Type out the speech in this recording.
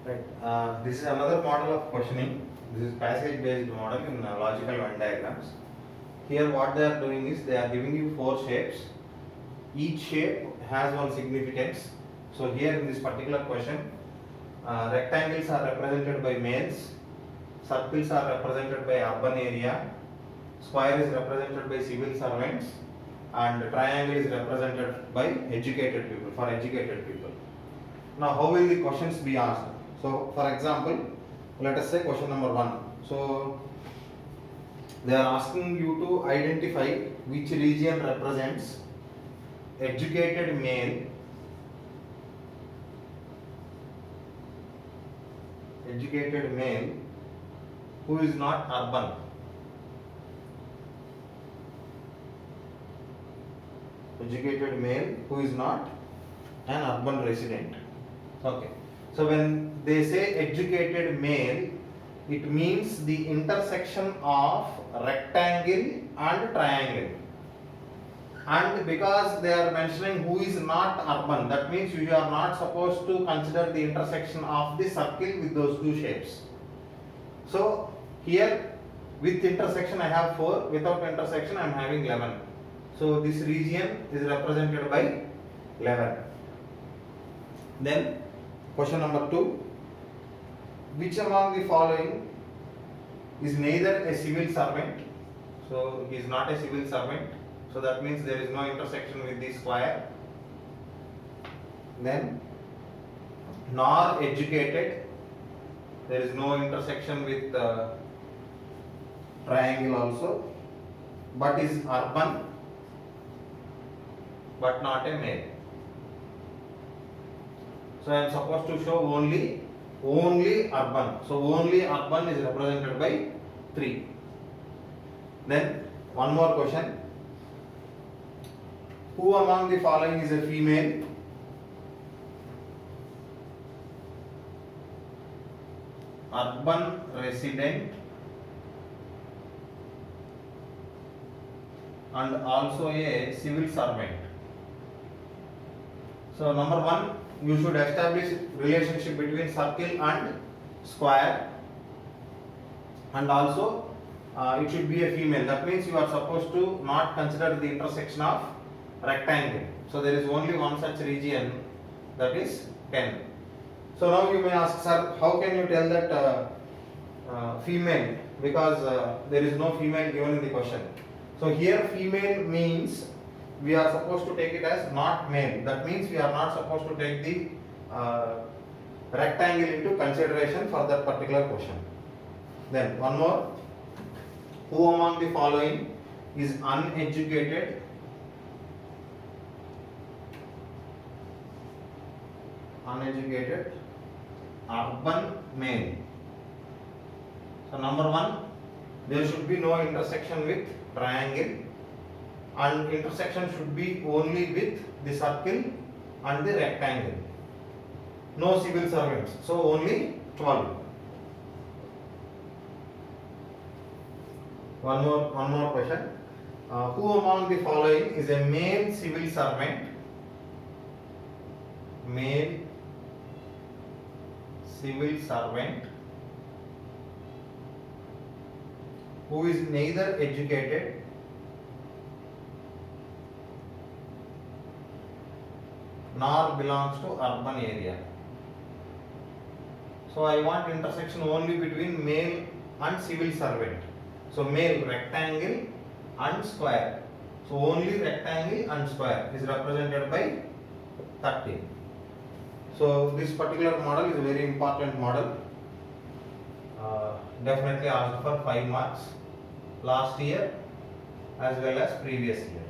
Right. This is another model of questioning. This is passage based model in logical Venn diagrams. Here what they are doing is they are giving you four shapes. Each shape has one significance. So here in this particular question, rectangles are represented by males, circles are represented by urban area, square is represented by civil servants, and triangle is represented by educated people, for educated people. Now how will the questions be asked? So for example, let us say question number 1. So they are asking you to identify which region represents educated male, who is not urban. Educated male who is not an urban resident. Okay. So when they say educated male, it means the intersection of rectangle and triangle. And because they are mentioning who is not urban, that means you are not supposed to consider the intersection of the circle with those two shapes. So here with intersection I have 4, without intersection I am having 11. So this region is represented by 11. Then question number 2. Which among the following is neither a civil servant? So he is not a civil servant. So that means there is no intersection with the square. Then nor educated. There is no intersection with triangle also. But is urban, but not a male. So I am supposed to show only urban. So only urban is represented by 3. Then one more question. Who among the following is a female? Urban resident and also a civil servant. So number 1, you should establish relationship between circle and square, and also it should be a female. That means you are supposed to not consider the intersection of rectangle. So there is only one such region, that is 10. So now you may ask, sir, how can you tell that female, because there is no female given in the question. So here female means we are supposed to take it as not male. That means we are not supposed to take the rectangle into consideration for that particular question. Then one more. Who among the following is uneducated? Uneducated urban male. So number 1, there should be no intersection with triangle, and intersection should be only with the circle and the rectangle. No civil servants, so only 12. One more question. Who among the following is a male civil servant? Male civil servant who is neither educated nor belongs to urban area. So I want intersection only between male and civil servant. So male, rectangle and square. So only rectangle and square is represented by 30. So this particular model is a very important model. Definitely asked for 5 marks last year as well as previous year.